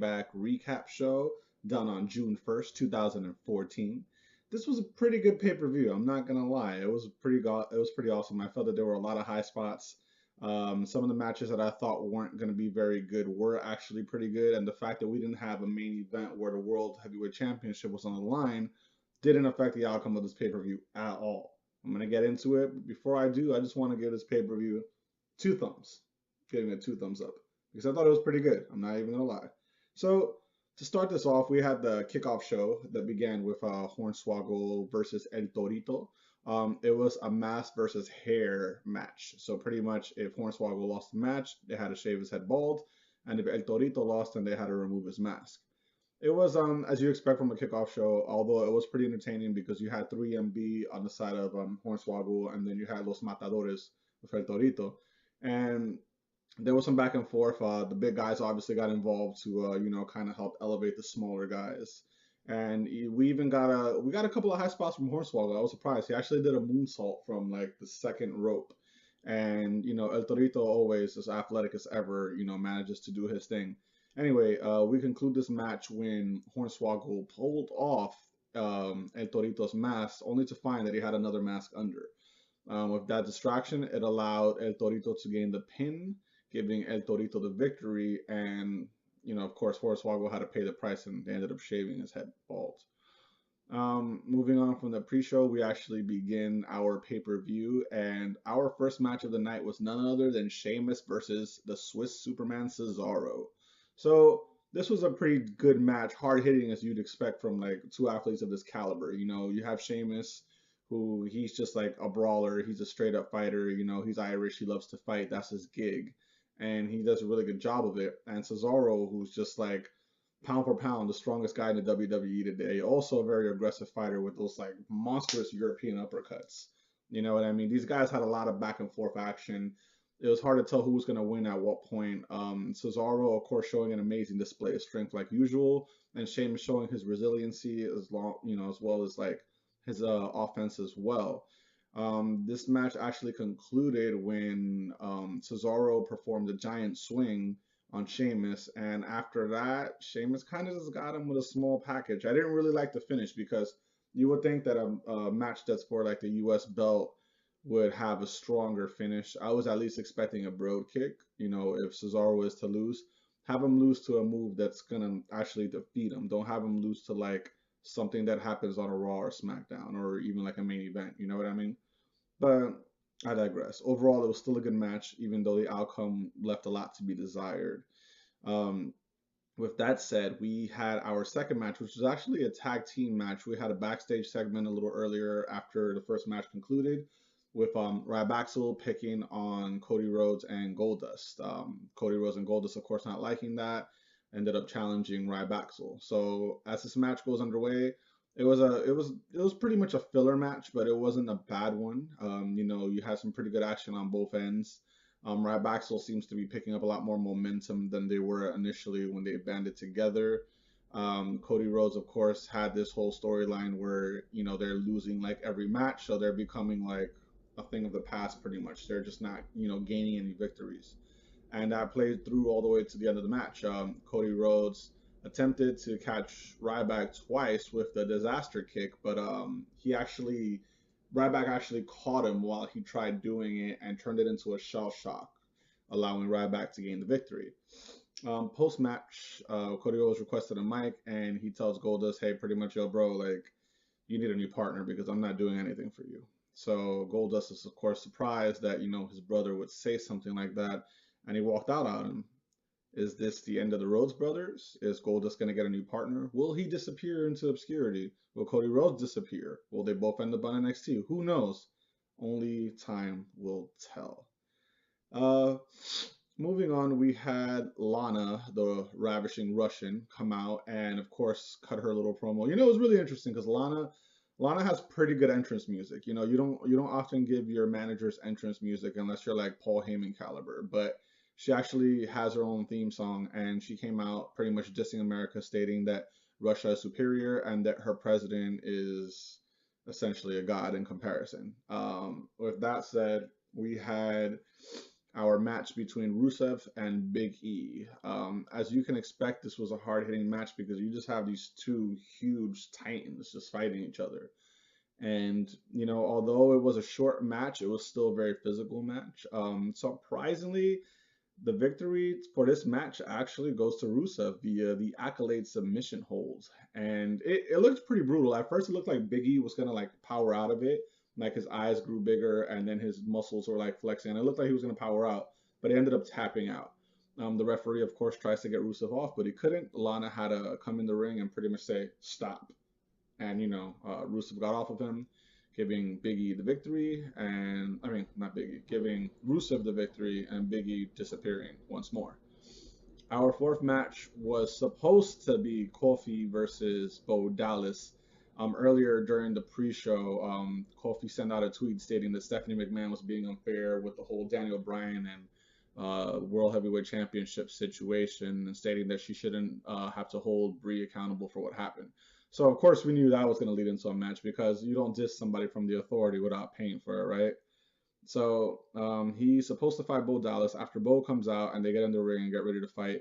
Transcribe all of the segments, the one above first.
Payback Recap show done on June 1st, 2014. This was a pretty good pay-per-view. I'm not gonna lie, it was pretty awesome. I felt that there were a lot of high spots. Some of the matches that I thought weren't gonna be very good were actually pretty good, and the fact that we didn't have a main event where the World Heavyweight Championship was on the line didn't affect the outcome of this pay-per-view at all. I'm gonna get into it, but before I do, I just want to give this pay-per-view two thumbs, giving it two thumbs up because I thought it was pretty good. I'm not even gonna lie. So to start this off, we had the kickoff show that began with Hornswoggle versus El Torito. It was a mask versus hair match. So pretty much, if Hornswoggle lost the match, they had to shave his head bald, and if El Torito lost, then they had to remove his mask. It was as you expect from a kickoff show, although it was pretty entertaining because you had 3MB on the side of Hornswoggle, and then you had Los Matadores with El Torito, and there was some back and forth. The big guys obviously got involved to kind of help elevate the smaller guys, and we got a couple of high spots from Hornswoggle. I was surprised. He actually did a moonsault from like the second rope, and El Torito, always as athletic as ever, manages to do his thing. Anyway, we conclude this match when Hornswoggle pulled off El Torito's mask, only to find that he had another mask under. With that distraction, it allowed El Torito to gain the pin, giving El Torito the victory. And, of course, Hornswoggle had to pay the price, and they ended up shaving his head bald. Moving on from the pre-show, we actually begin our pay-per-view, and our first match of the night was none other than Sheamus versus the Swiss Superman Cesaro. So this was a pretty good match, hard hitting as you'd expect from like two athletes of this caliber. You have Sheamus, who he's just like a brawler. He's a straight up fighter. He's Irish. He loves to fight. That's his gig, and he does a really good job of it. And Cesaro, who's just like pound for pound the strongest guy in the WWE today, also a very aggressive fighter with those like monstrous European uppercuts. You know what I mean? These guys had a lot of back and forth action. It was hard to tell who was going to win at what point. Cesaro, of course, showing an amazing display of strength like usual, and Sheamus showing his resiliency as as well as like his offense as well. This match actually concluded when Cesaro performed a giant swing on Sheamus, and after that, Sheamus kind of just got him with a small package. I didn't really like the finish because you would think that a match that's for like the U.S. belt would have a stronger finish. I was at least expecting a broad kick. If Cesaro is to lose, have him lose to a move that's gonna actually defeat him. Don't have him lose to like something that happens on a Raw or SmackDown or even like a main event. You know what I mean? But I digress. Overall, it was still a good match, even though the outcome left a lot to be desired. Um, with that said, we had our second match, which was actually a tag team match. We had a backstage segment a little earlier after the first match concluded, with Ryback picking on Cody Rhodes and Goldust. Cody Rhodes and Goldust, of course, not liking that, ended up challenging Ryback. So as this match goes underway, it was pretty much a filler match, but it wasn't a bad one. You had some pretty good action on both ends. Ryback seems to be picking up a lot more momentum than they were initially when they banded together. Cody Rhodes, of course, had this whole storyline where they're losing like every match, so they're becoming like a thing of the past pretty much. They're just not gaining any victories, and that played through all the way to the end of the match. Cody Rhodes attempted to catch Ryback twice with the disaster kick, but Ryback actually caught him while he tried doing it and turned it into a shell shock, allowing Ryback to gain the victory. Post match, Cody Rhodes requested a mic, and he tells Goldust, "Hey, pretty much, yo, bro, like, you need a new partner because I'm not doing anything for you." So Goldust is, of course, surprised that his brother would say something like that, and he walked out on him. Is this the end of the Rhodes brothers? Is Goldust going to get a new partner? Will he disappear into obscurity? Will Cody Rhodes disappear? Will they both end up on NXT? Who knows? Only time will tell. Moving on, we had Lana, the ravishing Russian, come out and, of course, cut her little promo. It was really interesting because Lana has pretty good entrance music. You don't often give your managers entrance music unless you're like Paul Heyman caliber, but she actually has her own theme song, and she came out pretty much dissing America, stating that Russia is superior and that her president is essentially a god in comparison. With that said, we had our match between Rusev and Big E. As you can expect, this was a hard-hitting match because you just have these two huge titans just fighting each other. And, although it was a short match, it was still a very physical match. Surprisingly, the victory for this match actually goes to Rusev via the Accolade submission hold. And it looked pretty brutal. At first, it looked like Big E was going to like power out of it. Like his eyes grew bigger and then his muscles were like flexing. It looked like he was going to power out, but he ended up tapping out. The referee, of course, tries to get Rusev off, but he couldn't. Lana had to come in the ring and pretty much say, stop. And, Rusev got off of him, giving Big E the victory, and I mean, not Big E, giving Rusev the victory, and Big E disappearing once more. Our fourth match was supposed to be Kofi versus Bo Dallas. Earlier during the pre-show, Kofi sent out a tweet stating that Stephanie McMahon was being unfair with the whole Daniel Bryan and World Heavyweight Championship situation, and stating that she shouldn't have to hold Brie accountable for what happened. So of course we knew that was going to lead into a match because you don't diss somebody from the authority without paying for it, right? So he's supposed to fight Bo Dallas. After Bo comes out and they get in the ring and get ready to fight,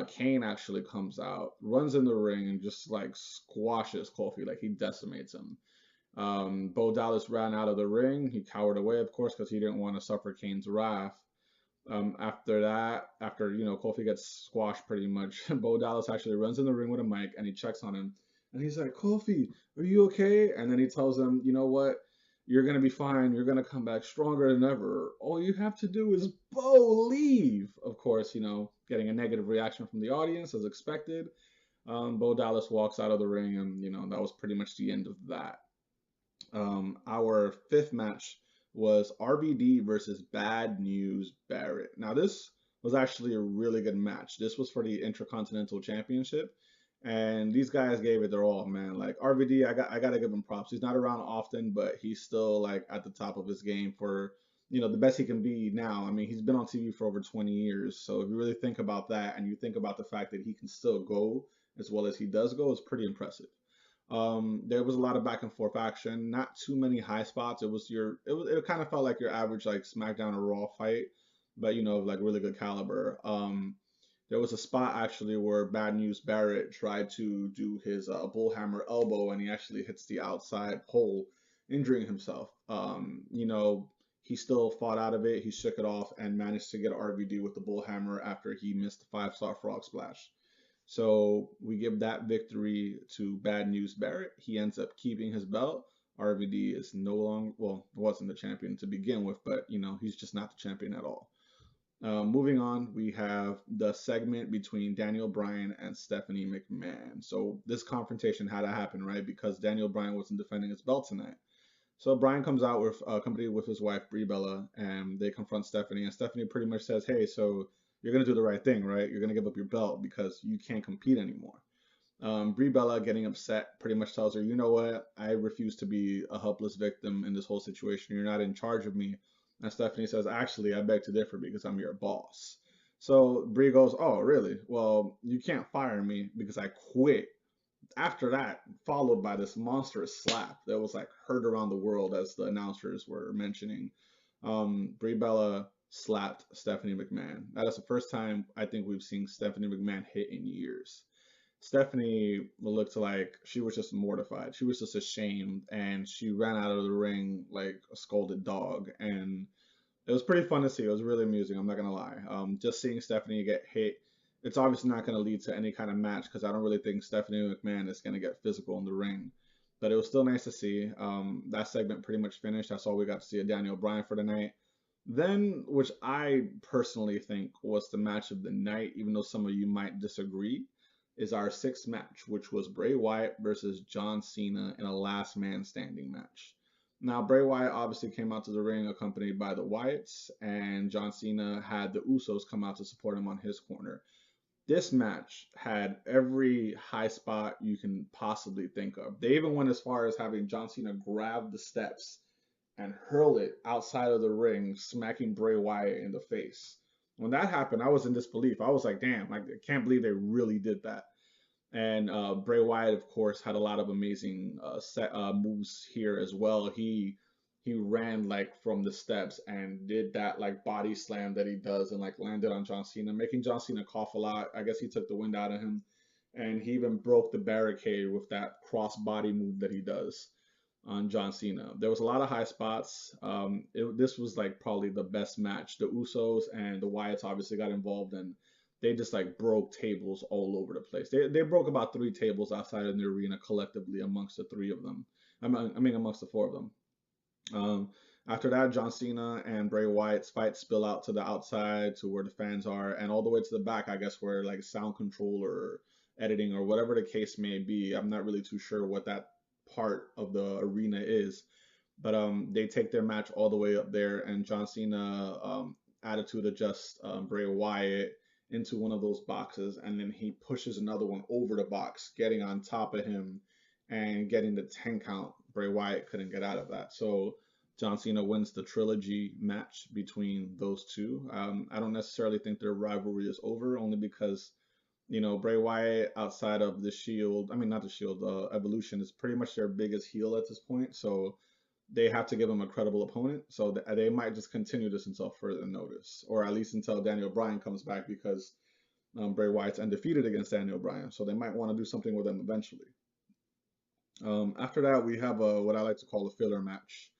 Kane actually comes out, runs in the ring, and just like squashes Kofi, like he decimates him. Bo Dallas ran out of the ring. He cowered away, of course, because he didn't want to suffer Kane's wrath. After that, after Kofi gets squashed pretty much, Bo Dallas actually runs in the ring with a mic and he checks on him, and he's like, "Kofi, are you okay?" And then he tells him, "You know what? You're gonna be fine. You're gonna come back stronger than ever. All you have to do is Bo leave." Of course, getting a negative reaction from the audience as expected. Bo Dallas walks out of the ring, and that was pretty much the end of that. Our fifth match was RVD versus Bad News Barrett. Now, this was actually a really good match. This was for the Intercontinental Championship, and these guys gave it their all, man. Like RVD, I gotta give him props. He's not around often, but he's still like at the top of his game for the best he can be now. I mean, he's been on TV for over 20 years, so if you really think about that, and you think about the fact that he can still go as well as he does go, it's pretty impressive. There was a lot of back and forth action, not too many high spots. It kind of felt like your average like SmackDown or Raw fight, but like really good caliber. There was a spot actually where Bad News Barrett tried to do his bullhammer elbow, and he actually hits the outside pole, injuring himself. He still fought out of it. He shook it off and managed to get RVD with the bullhammer after he missed the 5-star frog splash. So we give that victory to Bad News Barrett. He ends up keeping his belt. RVD is no longer, well, wasn't the champion to begin with, but he's just not the champion at all. Moving on, we have the segment between Daniel Bryan and Stephanie McMahon. So this confrontation had to happen, right? Because Daniel Bryan wasn't defending his belt tonight. So Bryan comes out with accompanied with his wife Brie Bella, and they confront Stephanie. And Stephanie pretty much says, "Hey, so you're gonna do the right thing, right? You're gonna give up your belt because you can't compete anymore." Brie Bella, getting upset, pretty much tells her, "You know what? I refuse to be a helpless victim in this whole situation. You're not in charge of me." And Stephanie says, "Actually, I beg to differ because I'm your boss." So Brie goes, "Oh, really? Well, you can't fire me because I quit." After that, followed by this monstrous slap that was like heard around the world, as the announcers were mentioning. Brie Bella slapped Stephanie McMahon. That is the first time I think we've seen Stephanie McMahon hit in years. Stephanie looked like she was just mortified. She was just ashamed, and she ran out of the ring like a scolded dog. And it was pretty fun to see. It was really amusing. I'm not gonna lie. Just seeing Stephanie get hit, it's obviously not gonna lead to any kind of match because I don't really think Stephanie McMahon is gonna get physical in the ring. But it was still nice to see. That segment pretty much finished. That's all we got to see of Daniel Bryan for the night. Then, which I personally think was the match of the night, even though some of you might disagree, is our sixth match, which was Bray Wyatt versus John Cena in a last man standing match. Now, Bray Wyatt obviously came out to the ring accompanied by the Wyatts, and John Cena had the Usos come out to support him on his corner. This match had every high spot you can possibly think of. They even went as far as having John Cena grab the steps and hurl it outside of the ring, smacking Bray Wyatt in the face. When that happened, I was in disbelief. I was like, damn, I can't believe they really did that. And Bray Wyatt, of course, had a lot of amazing set moves here as well. He he ran like from the steps and did that like body slam that he does and like landed on John Cena, making John Cena cough a lot. I guess he took the wind out of him, and he even broke the barricade with that cross body move that he does on John Cena. There was a lot of high spots. This was like probably the best match. The Usos and the Wyatts obviously got involved, and they just like broke tables all over the place. They broke about 3 tables outside of the arena collectively amongst the 3 of them. I mean amongst the 4 of them. Um, After that, John Cena and Bray Wyatt's fight spill out to the outside to where the fans are, and all the way to the back, I guess, where like sound control or editing or whatever the case may be. I'm not really too sure what that part of the arena is, but they take their match all the way up there, and John Cena attitude adjusts Bray Wyatt into one of those boxes, and then he pushes another one over the box, getting on top of him and getting the 10 count. Bray Wyatt couldn't get out of that. So John Cena wins the trilogy match between those two. I don't necessarily think their rivalry is over, only because, Bray Wyatt outside of the Shield, I mean, not the Shield, Evolution is pretty much their biggest heel at this point. So they have to give him a credible opponent. So they might just continue this until further notice, or at least until Daniel Bryan comes back, because Bray Wyatt's undefeated against Daniel Bryan. So they might want to do something with him eventually. After that, we have what I like to call a filler match,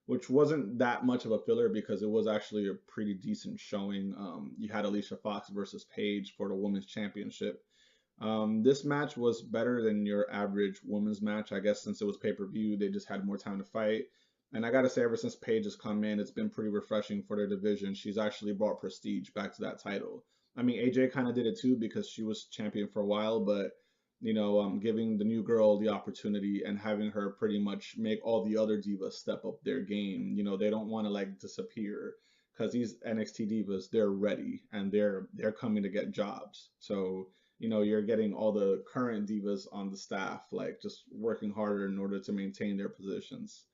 which wasn't that much of a filler because it was actually a pretty decent showing. You had Alicia Fox versus Paige for the women's championship. This match was better than your average women's match. I guess since it was pay-per-view, they just had more time to fight. And I gotta say, ever since Paige has come in, it's been pretty refreshing for their division. She's actually brought prestige back to that title. I mean, AJ kind of did it too because she was champion for a while, but giving the new girl the opportunity and having her pretty much make all the other divas step up their game. They don't want to like disappear, because these NXT divas, they're ready and they're coming to get jobs. So, you're getting all the current divas on the staff like just working harder in order to maintain their positions.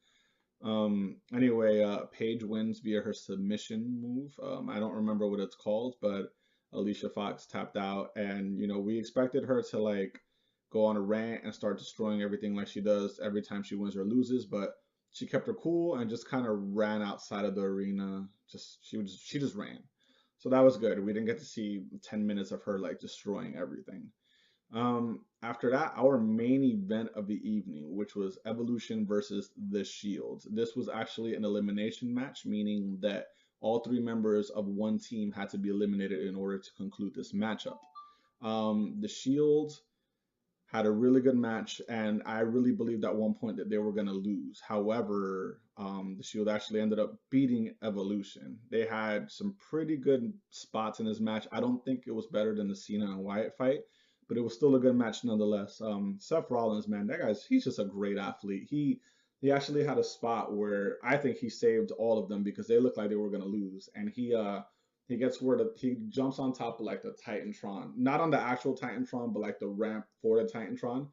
Anyway, Paige wins via her submission move. I don't remember what it's called, but Alicia Fox tapped out, and we expected her to like go on a rant and start destroying everything like she does every time she wins or loses, but she kept her cool and just kind of ran outside of the arena. She just ran. So that was good. We didn't get to see 10 minutes of her like destroying everything. After that, our main event of the evening, which was Evolution versus The Shield. This was actually an elimination match, meaning that all 3 members of one team had to be eliminated in order to conclude this matchup. The Shield had a really good match, and I really believed at one point that they were going to lose. However, the Shield actually ended up beating Evolution. They had some pretty good spots in this match. I don't think it was better than the Cena and Wyatt fight, but it was still a good match nonetheless. Seth Rollins, man, he's just a great athlete. He actually had a spot where I think he saved all of them because they looked like they were going to lose, and he gets where he jumps on top of like the Titantron, not on the actual Titantron, but like the ramp for the Titantron,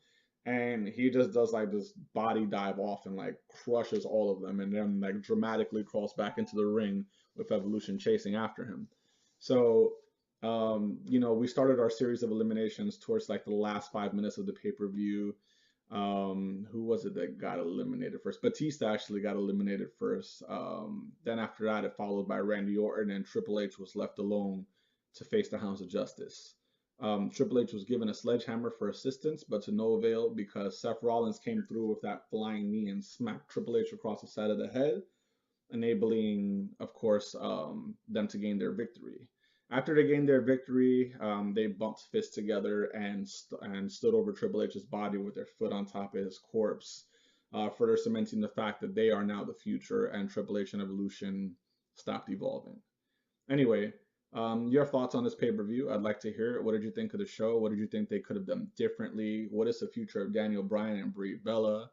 and he just does like this body dive off and like crushes all of them, and then like dramatically crawls back into the ring with Evolution chasing after him. So, we started our series of eliminations towards like the last 5 minutes of the pay-per-view. Who was it that got eliminated first? Batista actually got eliminated first. Then after that, it followed by Randy Orton, and Triple H was left alone to face the Hounds of Justice. Triple H was given a sledgehammer for assistance, but to no avail because Seth Rollins came through with that flying knee and smacked Triple H across the side of the head, enabling, of course, them to gain their victory. After they gained their victory, they bumped fists together and stood over Triple H's body with their foot on top of his corpse, further cementing the fact that they are now the future and Triple H and Evolution stopped evolving. Anyway, your thoughts on this pay-per-view? I'd like to hear it. What did you think of the show? What did you think they could have done differently? What is the future of Daniel Bryan and Brie Bella?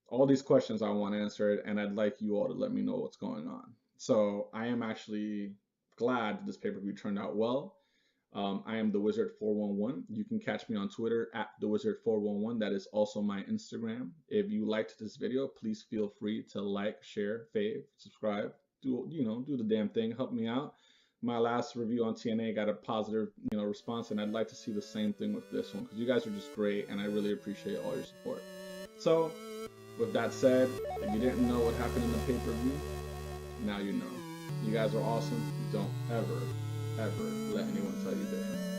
All these questions I want answered, and I'd like you all to let me know what's going on. So I am actually glad that this pay-per-view turned out well. I am the Wizard 411. You can catch me on Twitter at the Wizard 411. That is also my Instagram. If you liked this video, please feel free to like, share, fave, subscribe. Do the damn thing. Help me out. My last review on TNA got a positive response, and I'd like to see the same thing with this one because you guys are just great, and I really appreciate all your support. So With that said, if you didn't know what happened in the pay-per-view, now you know. You guys are awesome. Don't ever, ever let anyone tell you different.